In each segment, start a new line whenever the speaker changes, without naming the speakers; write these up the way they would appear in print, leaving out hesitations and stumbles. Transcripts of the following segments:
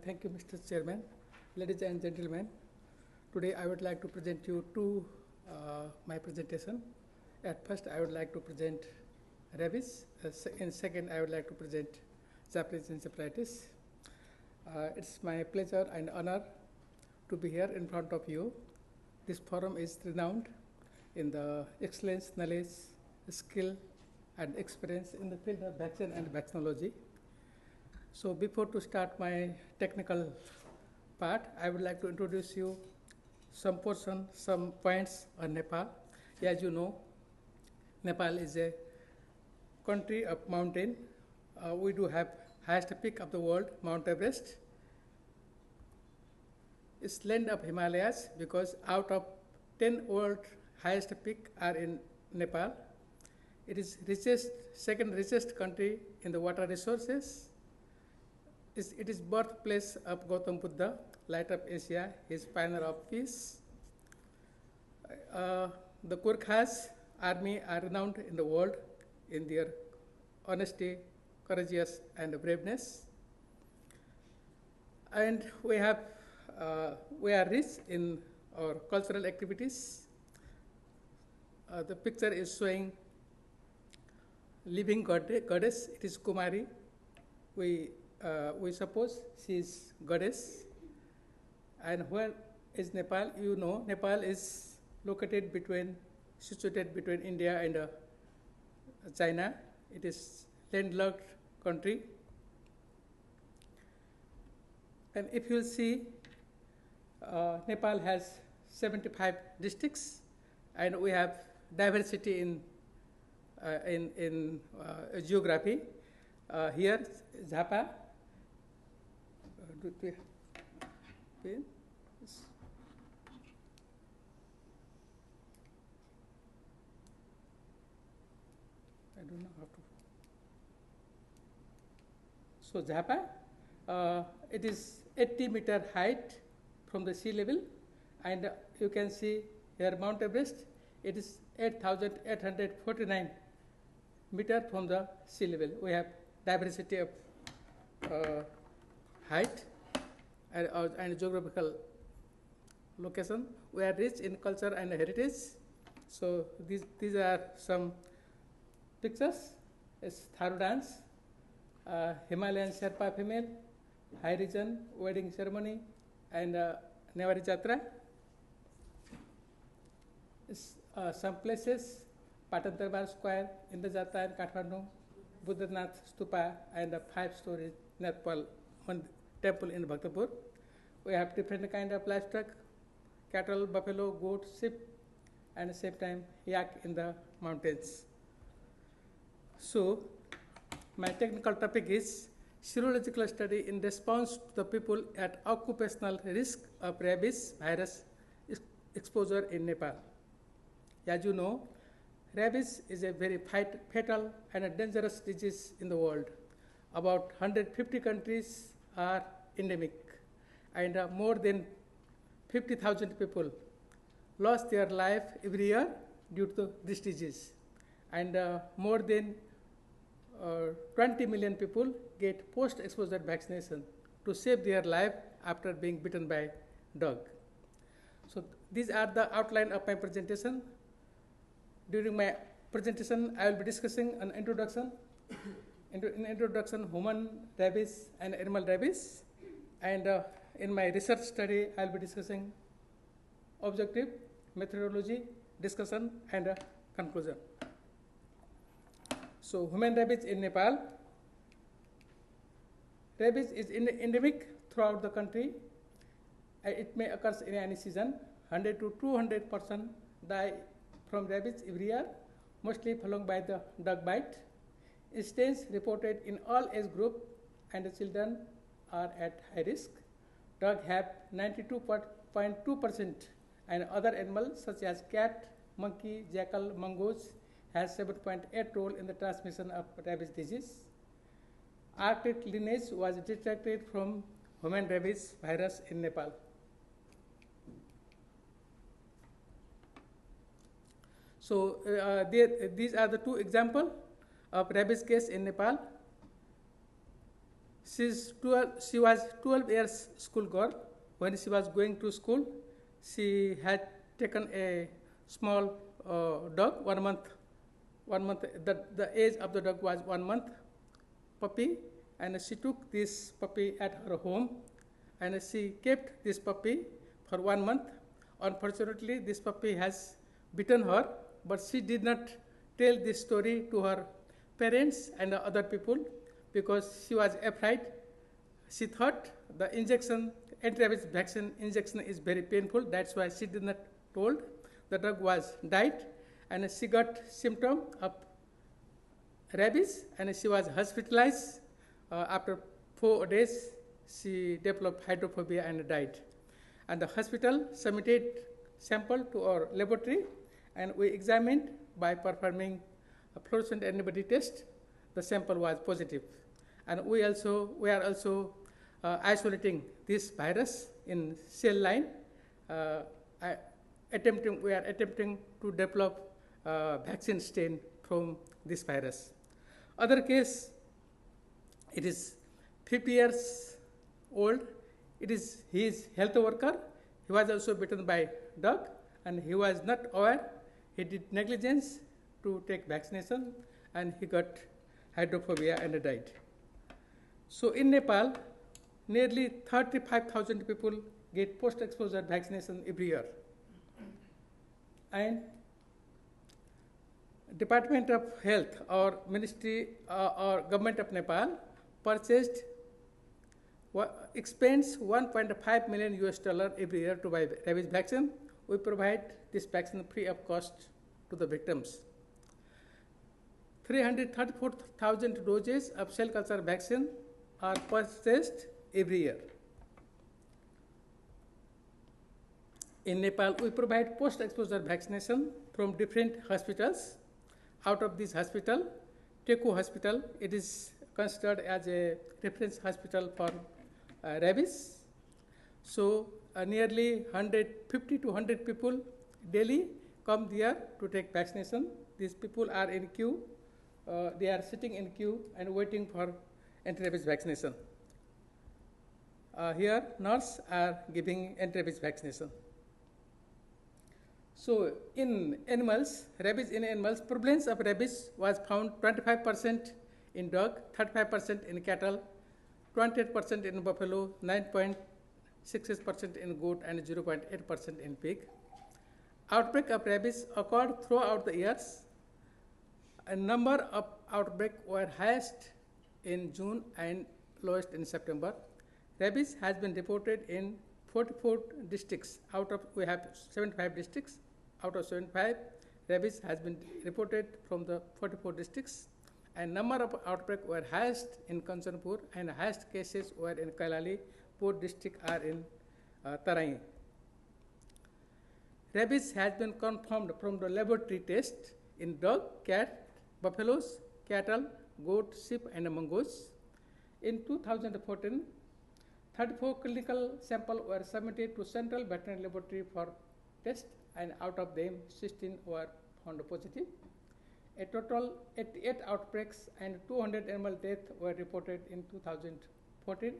Thank you, Mr. Chairman. Ladies and gentlemen, today I would like to present you my presentation. At first, I would like to present rabies. In second, I would like to present Japanese encephalitis. It's my pleasure and honor to be here in front of you. This forum is renowned in the excellence, knowledge, skill, and experience in the field of vaccine and vaccinology. So before to start my technical part, I would like to introduce you some points on Nepal. As you know, Nepal is a country of mountain. We do have highest peak of the world, Mount Everest. It's land of Himalayas because out of 10 world highest peak are in Nepal. It is second richest country in the water resources. It is birthplace of Gautam Buddha, light of Asia, his pioneer of peace. The Gurkhas army are renowned in the world in their honesty, courageous, and braveness. And we are rich in our cultural activities. The picture is showing living goddess. It is Kumari. We suppose she is goddess. And where is Nepal? You know, Nepal is situated between India and China. It is landlocked country. And if you see, Nepal has 75 districts, and we have diversity in geography. Here, Zappa. I don't know how to. So Zappa, it is 80-meter height from the sea level, and you can see here Mount Everest. It is 8,849 meter from the sea level. We have diversity of height and geographical location. We are rich in culture and heritage. So these are some pictures. It's Tharo dance, Himalayan Sherpa female, high region, wedding ceremony, and Newari Jatra. Some places, Patan Darbar Square, Indajata and Kathmandu, Buddhanath Stupa, and a 5-story Nepal temple in Bhaktapur. We have different kind of livestock, cattle, buffalo, goat, sheep, and at the same time yak in the mountains. So my technical topic is serological study in response to the people at occupational risk of rabies virus exposure in Nepal. As you know, rabies is a very fatal and a dangerous disease in the world. About 150 countries are endemic, and more than 50,000 people lost their life every year due to this disease. And more than 20 million people get post-exposure vaccination to save their life after being bitten by dog. So these are the outline of my presentation. During my presentation, I will be discussing an introduction. In introduction, human rabies and animal rabies. And in my research study, I will be discussing objective, methodology, discussion, and conclusion. So human rabies in Nepal. Rabies is endemic throughout the country. It may occur in any season. 100 to 200% die from rabies every year, mostly followed by the dog bite. Incidents reported in all age group, and the children are at high risk. Dogs have 92.2%, and other animals such as cat, monkey, jackal, mongoose has 7.8 role in the transmission of rabies disease. Arctic lineage was detected from human rabies virus in Nepal. So these are the two examples of rabies case in Nepal. She was 12 years school girl. When she was going to school, she had taken a small dog, 1 month. 1 month. The age of the dog was 1 month puppy, and she took this puppy at her home, and she kept this puppy for 1 month. Unfortunately, this puppy has bitten her, but she did not tell this story to her parents and other people because she was afraid. She thought the injection, anti-rabies vaccine injection is very painful. That's why she did not told. The dog was died, and she got symptom of rabies, and she was hospitalized. After 4 days, she developed hydrophobia and died. And the hospital submitted sample to our laboratory, and we examined by performing a fluorescent antibody test. The sample was positive, and we are also isolating this virus in cell line. We are attempting to develop vaccine strain from this virus. Other case, it is 50 years old. He is health worker. He was also bitten by dog, and he was not aware. He did negligence to take vaccination, and he got hydrophobia and died. So in Nepal, nearly 35,000 people get post-exposure vaccination every year. And Department of Health or Ministry or Government of Nepal purchased expends $1.5 million every year to buy rabies vaccine. We provide this vaccine free of cost to the victims. 334,000 doses of cell culture vaccine are purchased every year. In Nepal, we provide post-exposure vaccination from different hospitals. Out of this hospital, Teku Hospital, it is considered as a reference hospital for rabies. So nearly 150 to 100 people daily come there to take vaccination. These people are in queue. They are sitting in queue and waiting for anti-rabies vaccination. Here, nurses are giving anti-rabies vaccination. So in animals, rabies in animals, prevalence of rabies was found 25% in dog, 35% in cattle, 28% in buffalo, 9.66% in goat, and 0.8% in pig. Outbreak of rabies occurred throughout the years. A number of outbreaks were highest in June and lowest in September. Rabies has been reported in 44 districts. We have 75 districts. Out of 75, rabies has been reported from the 44 districts. And number of outbreaks were highest in Kanchanpur, and highest cases were in Kailali. Both districts are in Tarai. Rabies has been confirmed from the laboratory test in dog, cat, buffaloes, cattle, goat, sheep, and mongoose. In 2014, 34 clinical samples were submitted to Central Veterinary Laboratory for test, and out of them, 16 were found positive. A total 88 outbreaks and 200 animal deaths were reported in 2014.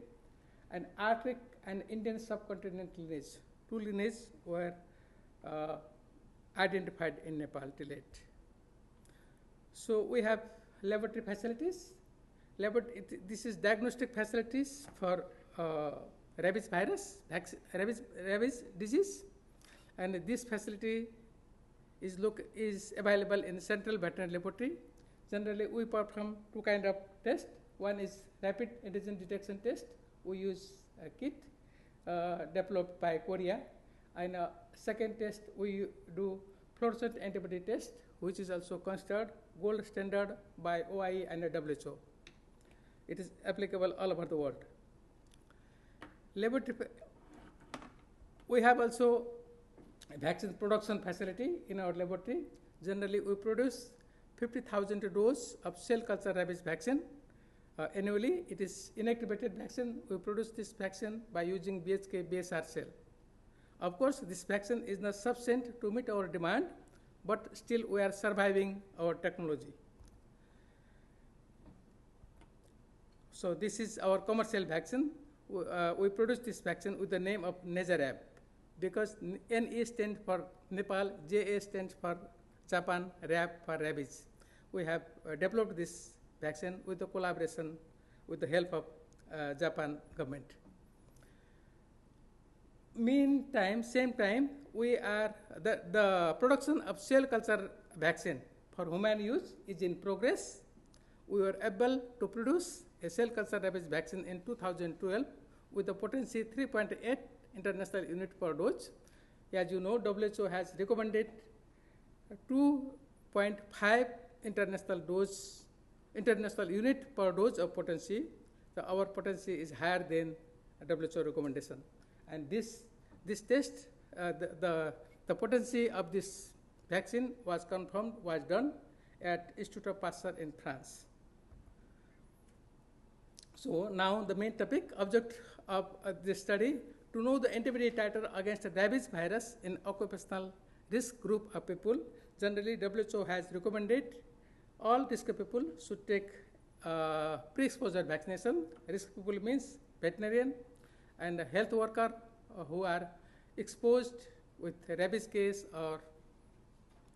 And Arctic and Indian subcontinental lineage, 2 lineages were identified in Nepal till date. So we have laboratory facilities. This is diagnostic facilities for rabies virus, rabies disease, and this facility is available in Central Veterinary Laboratory. Generally, we perform 2 kinds of tests. One is rapid antigen detection test. We use a kit developed by Korea. And second test, we do fluorescent antibody test, which is also considered gold standard by OIE and WHO. It is applicable all over the world. We have also a vaccine production facility in our laboratory. Generally, we produce 50,000 doses of cell culture rabies vaccine. Annually, it is inactivated vaccine. We produce this vaccine by using BHK BSR cell. Of course, this vaccine is not sufficient to meet our demand, but still we are surviving our technology. So this is our commercial vaccine. We produce this vaccine with the name of Nezarab, because NE stands for Nepal, JA stands for Japan, RAB for rabies. We have developed this vaccine with the collaboration with the help of Japan government. Meantime, same time, the production of cell culture vaccine for human use is in progress. We were able to produce a cell culture rabies vaccine in 2012 with a potency 3.8 international unit per dose. As you know, WHO has recommended 2.5 international unit per dose of potency. So our potency is higher than WHO recommendation. And this test, the potency of this vaccine was confirmed, was done at Institut Pasteur in France. So now the main topic, object of this study, to know the antibody titer against the rabies virus in occupational risk group of people. Generally, WHO has recommended all risk people should take pre-exposure vaccination. Risk people means veterinarian and health worker who are exposed with rabies case or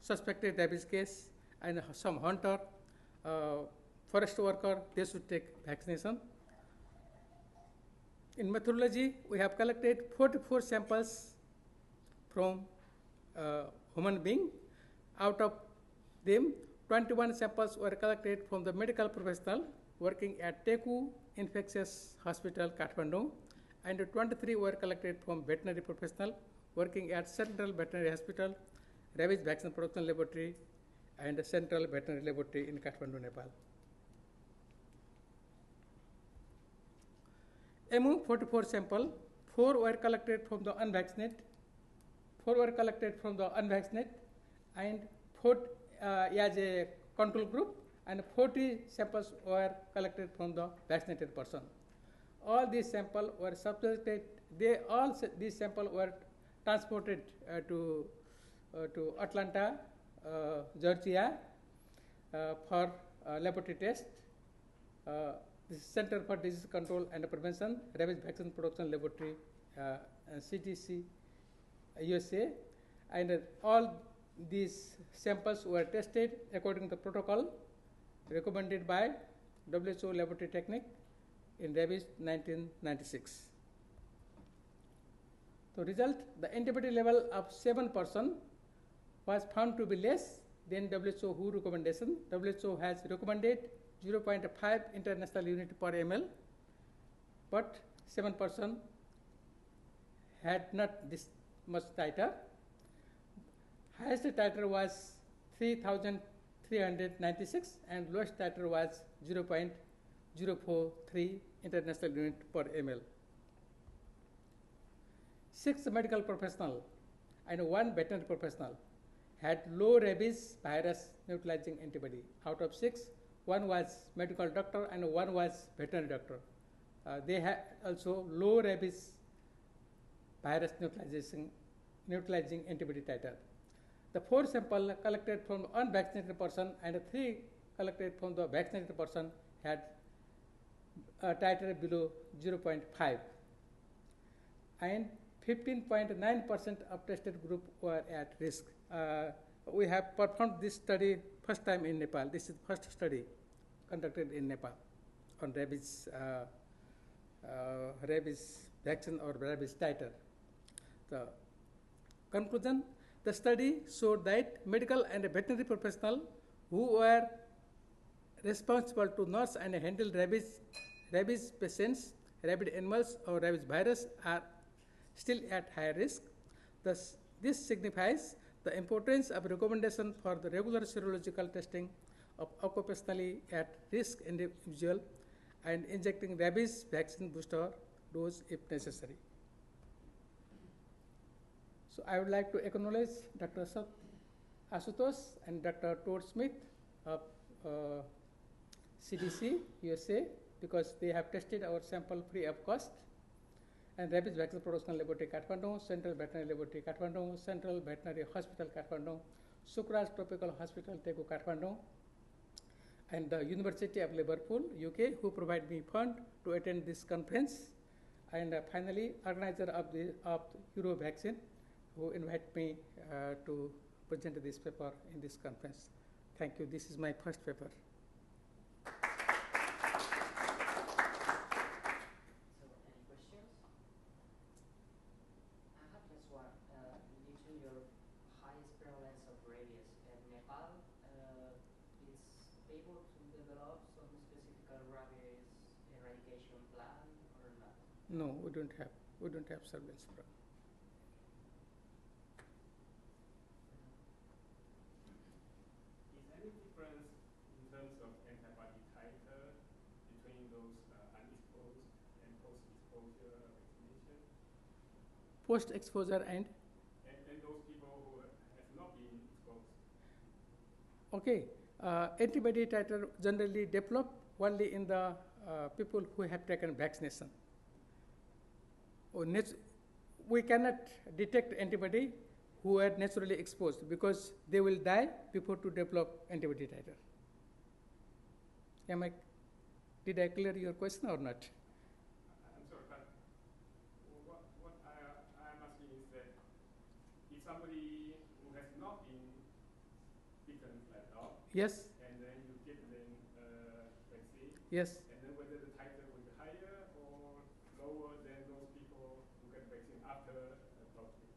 suspected rabies case, and some hunter, forest worker, they should take vaccination. In methodology, we have collected 44 samples from human being. Out of them, 21 samples were collected from the medical professional working at Teku Infectious Hospital, Kathmandu, and 23 were collected from veterinary professional working at Central Veterinary Hospital, Rabies Vaccine Production Laboratory, and Central Veterinary Laboratory in Kathmandu, Nepal. Among 44 samples, 4 were collected from the unvaccinated, and 4 as a control group, and 40 samples were collected from the vaccinated person. All these samples were subjected. These samples were transported to Atlanta, Georgia, for laboratory test. This is Center for Disease Control and Prevention, Rabies Vaccine Production Laboratory, CDC, USA, and all these samples were tested according to the protocol recommended by WHO laboratory technique in rabies 1996. The result, the antibody level of 7% was found to be less than WHO recommendation. WHO has recommended 0.5 international unit per ml, but 7% had not this much titer. Highest titer was 3,396 and lowest titer was 0.043 international unit per ml. 6 medical professionals and 1 veterinary professional had low rabies virus neutralizing antibody. Out of 6, 1 was medical doctor and 1 was veterinary doctor. They had also low rabies virus neutralizing antibody titer. The 4 samples collected from unvaccinated person and 3 collected from the vaccinated person had a titer below 0.5, and 15.9% of tested group were at risk. We have performed this study first time in Nepal. This is the first study conducted in Nepal on rabies vaccine or rabies titer. The conclusion, the study showed that medical and veterinary professionals who were responsible to nurse and handle rabies patients, rabid animals or rabies virus are still at high risk. Thus, this signifies the importance of recommendation for the regular serological testing of occupationally at risk individual and injecting rabies vaccine booster dose if necessary. So I would like to acknowledge Dr. Asutosh and Dr. Todd Smith of CDC, USA, because they have tested our sample free of cost, and Rabies Vaccine Production Laboratory, Kathmandu, Central Veterinary Laboratory, Kathmandu, Central Veterinary Hospital, Kathmandu, Sukraj Tropical Hospital, Teku, Kathmandu, and the University of Liverpool, UK, who provide me fund to attend this conference. And finally, organizer of the Euro Vaccine, who invite me to present this paper in this conference. Thank you. This is my first paper.
So, any questions? I have just one. Due to your highest prevalence of rabies in Nepal, is able to develop some specific rabies eradication plan or not?
No, we don't have. We don't have surveillance program.
Is any difference in terms of antibody titer between those unexposed and post-exposure vaccination?
Post-exposure and
those people who have not been exposed?
okay, antibody titer generally develop only in the people who have taken vaccination. We cannot detect antibody who are naturally exposed because they will die before to develop antibody titer. Did I clear your question or not?
I'm sorry, but what I'm asking is that if somebody who has not been bitten flat out,
Yes,
and then you give them vaccine,
yes.
and then whether the titer will be higher or lower than those people who get vaccine after adopting?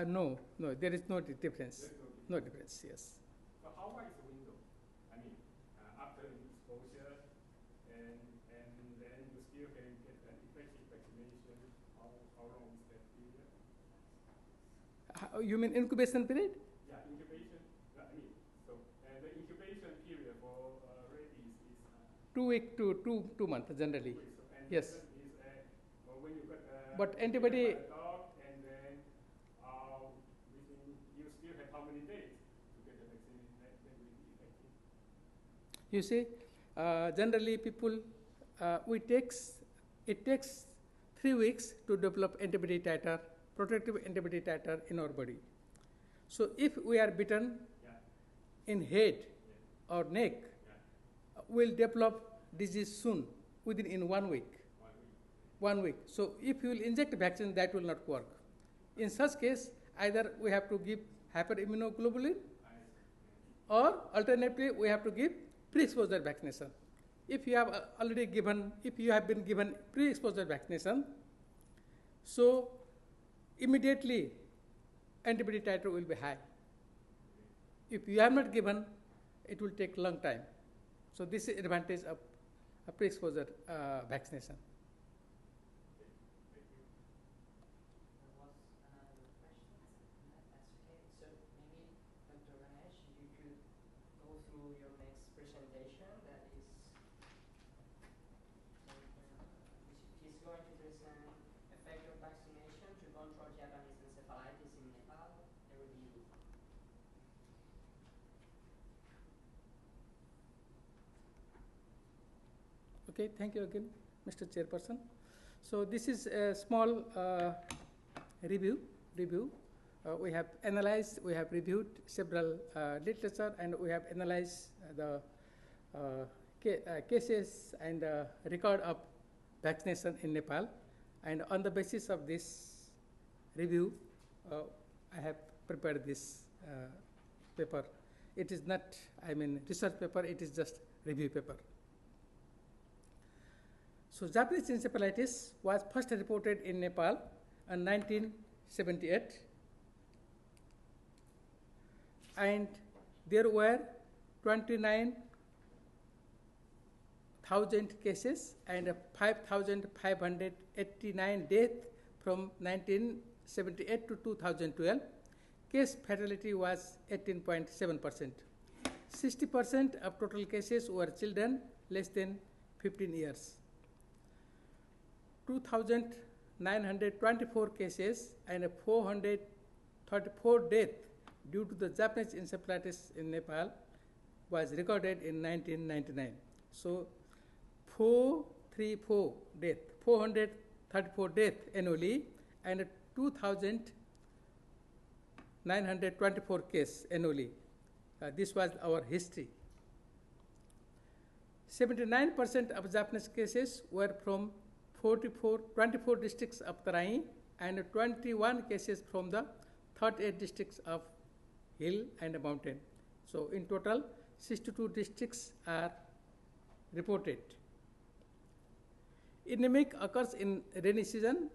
No, there is no difference.
There's
No difference, yes.
So how wide is the window? I mean, after exposure, and then you still can get an effective vaccination. How long is that period?
You mean incubation period?
Yeah, incubation. I mean, so the incubation period for rabies is
2 weeks to 2 months generally.
2 weeks. So, and
Yes.
Is when you got
But antibody-
a dog, and then you still have how many days to get the vaccine that will be effective?
You see, generally people, it takes 3 weeks to develop antibody titer, protective antibody titer in our body. So if we are bitten
Yeah.
in head
Yeah.
or neck,
Yeah.
we'll develop disease soon, in 1 week.
1 week.
1 week. So if you will inject vaccine, that will not work. In such case, either we have to give hyperimmunoglobulin, or alternatively we have to give pre-exposure vaccination. If you have been given pre-exposure vaccination, so immediately antibody titer will be high. If you have not given, it will take long time. So this is advantage of a pre-exposure vaccination.
There was another question. That's okay. So maybe Dr. Ganesh, you could go through your next presentation. That is, he's going to present effect of vaccination to control Japanese encephalitis in Nepal, a review.
Okay, thank you again, Mr. Chairperson. So this is a small review. We have analyzed, we have reviewed several literature, and we have analyzed the cases and record of vaccination in Nepal. And on the basis of this review, I have prepared this paper. It is not, research paper, it is just review paper. So Japanese encephalitis was first reported in Nepal in 1978, and there were 29,000 cases and 5,589 deaths from 1978 to 2012. Case fatality was 18.7%. 60% of total cases were children less than 15 years. 2,924 cases and 434 deaths due to the Japanese encephalitis in Nepal was recorded in 1999. So 434 deaths annually, and 2,924 cases annually. This was our history. 79% of Japanese cases were from 24 districts of Tarai and 21 cases from the 38 districts of hill and mountain. So in total, 62 districts are reported. Endemic occurs in rainy season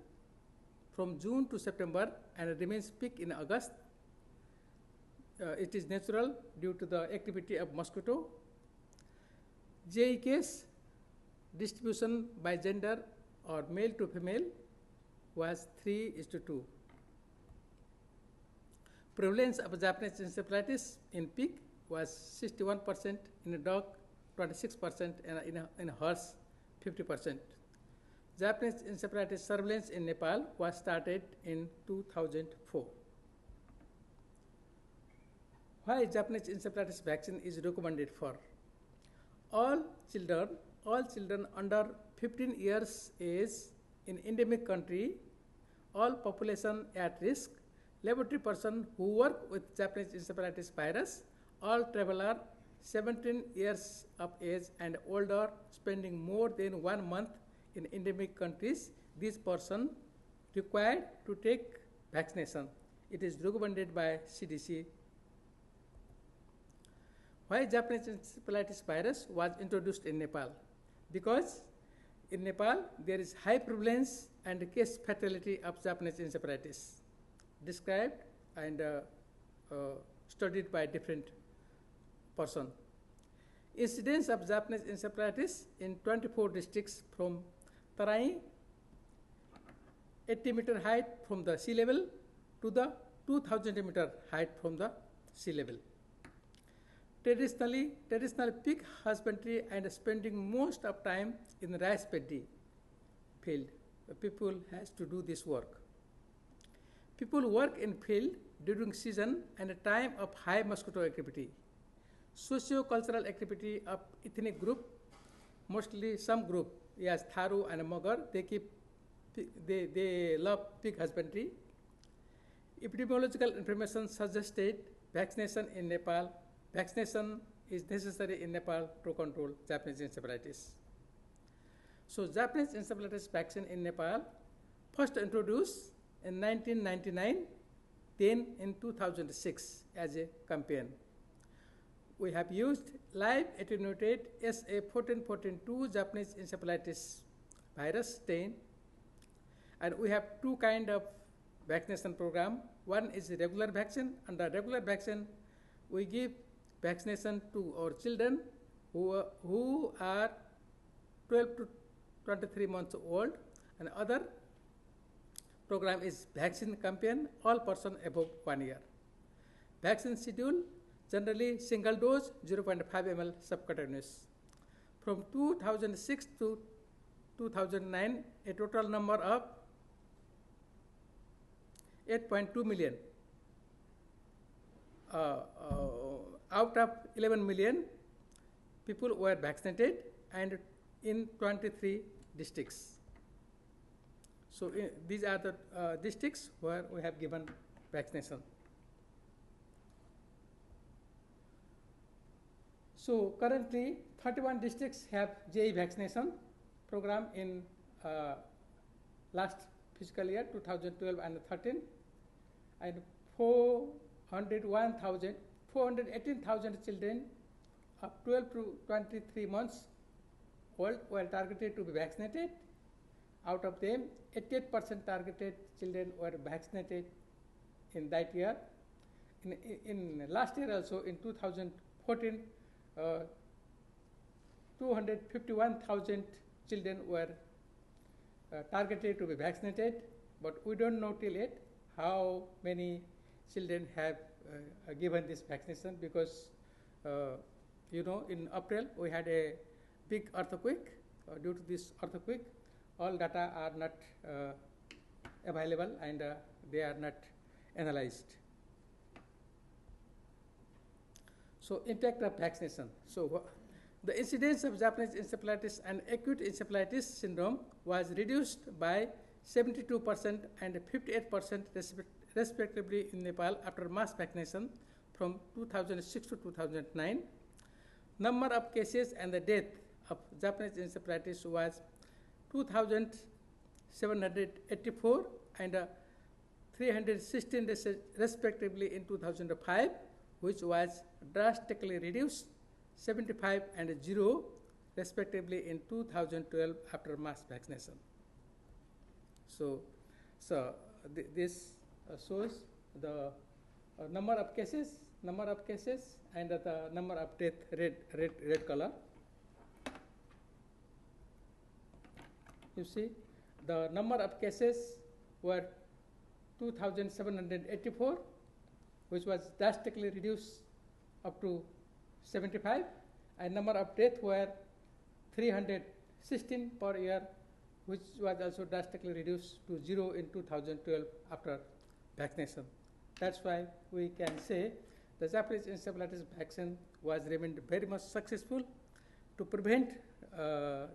from June to September and remains peak in August. It is natural due to the activity of mosquito. JE case distribution by gender or male to female was 3:2. Prevalence of Japanese encephalitis in pig was 61%, in a dog 26%, and in a horse 50%. Japanese encephalitis surveillance in Nepal was started in 2004. Why Japanese encephalitis vaccine is recommended for? All children under 15 years age in endemic country, all population at risk, laboratory person who work with Japanese encephalitis virus, all traveler 17 years of age and older spending more than 1 month in endemic countries, this person required to take vaccination. It is recommended by CDC. Why Japanese encephalitis virus was introduced in Nepal? Because in Nepal there is high prevalence and case fatality of Japanese encephalitis, described and studied by different person. Incidence of Japanese encephalitis in 24 districts from Tarai, 80-meter height from the sea level to the 2,000-meter height from the sea level. Traditional pig husbandry and spending most of time in rice paddy field. The people has to do this work. People work in field during season and a time of high mosquito activity. Socio-cultural activity of ethnic group, mostly some group, yes, Tharu and Magar, they love pig husbandry. Epidemiological information suggested vaccination in Nepal. Vaccination is necessary in Nepal to control Japanese encephalitis. So Japanese encephalitis vaccine in Nepal first introduced in 1999, then in 2006 as a campaign. We have used live attenuated SA1442 Japanese encephalitis virus strain, and we have two kind of vaccination program. One is a regular vaccine. Under regular vaccine, we give vaccination to our children who are 12 to 23 months old, and other program is vaccine campaign, all person above 1 year. Vaccine schedule, generally single dose 0.5 ml subcutaneous. From 2006 to 2009, a total number of 8.2 million. Out of 11 million people were vaccinated, and in 23 districts. So these are the districts where we have given vaccination. So currently 31 districts have JE vaccination program in last fiscal year 2012 and 13, and 418,000 children of 12 to 23 months old were targeted to be vaccinated. Out of them, 88% targeted children were vaccinated in that year. In last year also, in 2014, 251,000 children were targeted to be vaccinated, but we don't know till yet how many children have given this vaccination, because in April we had a big earthquake. Due to this earthquake, all data are not available, and they are not analyzed. So impact of vaccination. So the incidence of Japanese encephalitis and acute encephalitis syndrome was reduced by 72% and 58% respectively in Nepal after mass vaccination from 2006 to 2009. Number of cases and the death of Japanese encephalitis was 2,784 and 316 respectively in 2005, which was drastically reduced 75 and 0 respectively in 2012 after mass vaccination. So this shows the number of cases, and the number of death, red color. You see, the number of cases were 2,784, which was drastically reduced up to 75, and number of deaths were 316 per year, which was also drastically reduced to 0 in 2012 after vaccination. That's why we can say the Japanese encephalitis vaccine was remained very much successful to prevent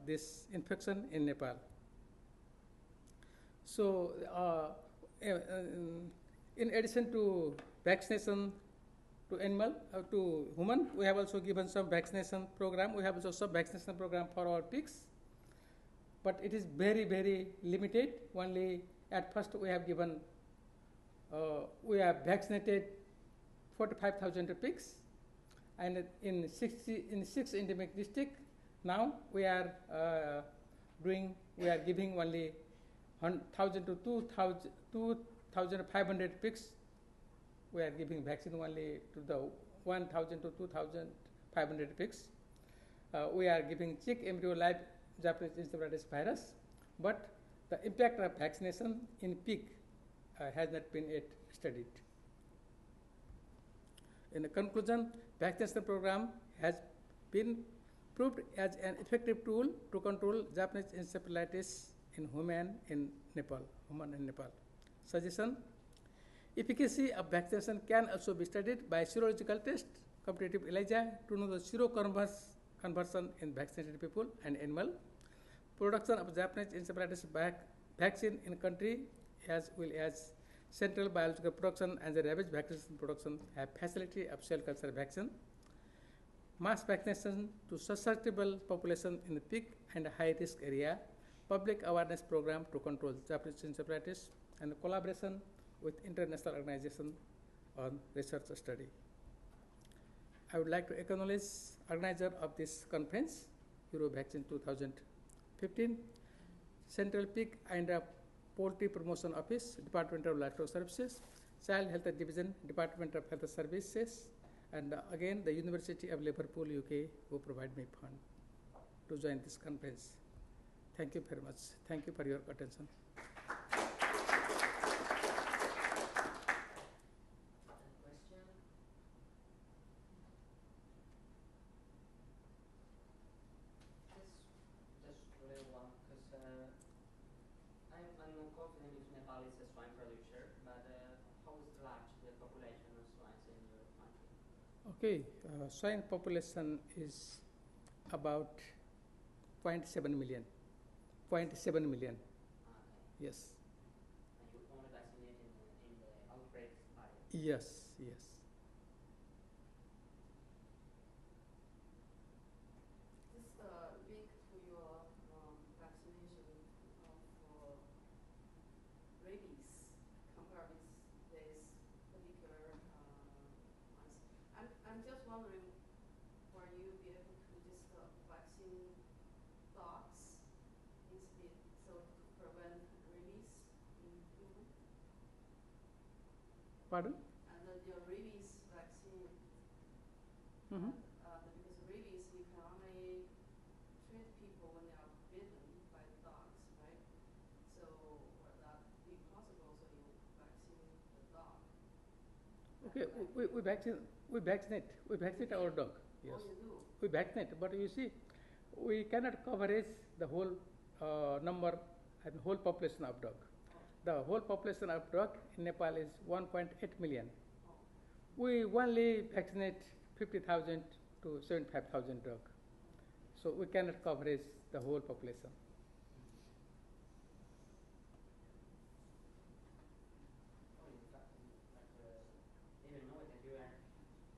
this infection in Nepal. So, in addition to vaccination to animal, to human, we have also given some vaccination program. We have also some vaccination program for our pigs, but it is very, very limited. Only at first we have given, we have vaccinated 45,000 pigs, and in 6 endemic districts. Now we are giving only 1,000 to 2,500 pigs. We are giving vaccine only to the 1,000 to 2,500 pigs. We are giving chick embryo live Japanese encephalitis virus, but the impact of vaccination in pig has not been yet studied. In the conclusion, vaccination program has been proved as an effective tool to control Japanese encephalitis in human in Nepal. Suggestion: efficacy of vaccination can also be studied by serological test, comparative ELISA, to know the seroconversion in vaccinated people and animal. Production of Japanese encephalitis vaccine in country as well as central biological production and the rabies vaccination production have facility of cell culture vaccine. Mass vaccination to susceptible population in the pig and high risk area. Public awareness program to control Japanese encephalitis, and collaboration with international organization on research study. I would like to acknowledge organizer of this conference, Eurovaccine 2015, Central Pig and Poultry Promotion Office, Department of Livestock Services, Child Health Division, Department of Health Services, and again the University of Liverpool, UK, who provide me fund to join this conference. Thank you very much. Thank you for your attention.
Question? Just a little one, because I'm not confident if Nepal is a swine producer, but how is large the population of swines in your country?
Okay, swine population is about 0.7 million. 0.7 million.
Okay.
Yes.
And you only vaccinate in the outbreak area?
Yes.
This link to your vaccination for rabies compared with this particular ones. I'm just wondering, will you be able to just vaccine dogs instead, so to prevent rabies in humans?
Pardon?
And your rabies vaccine,
Mm-hmm.
because rabies you can only treat people when they are bitten by dogs, right? So would that be possible? So you vaccine the dog?
Okay, we vaccinate our dog. Yes.
Oh, you do?
We vaccinate, but you see, we cannot coverage the whole number and whole population of dog. The whole population of dog in Nepal is 1.8 million. We only vaccinate 50,000 to 75,000 dog. So we cannot coverage the whole population.
Oh, in fact, even know that you are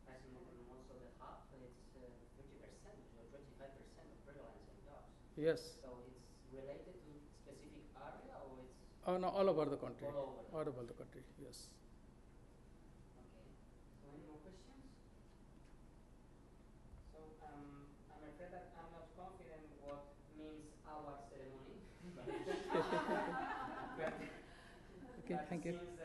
vaccinating most of the half, it's 50% or 25% of prevalence in
Yes.
So it's related to specific area or it's
Oh, no, all over the country.
all over?
All over the country, yes.
Okay. So any more questions? So I'm afraid that I'm not confident what means award ceremony. but
Okay, thank you.
Since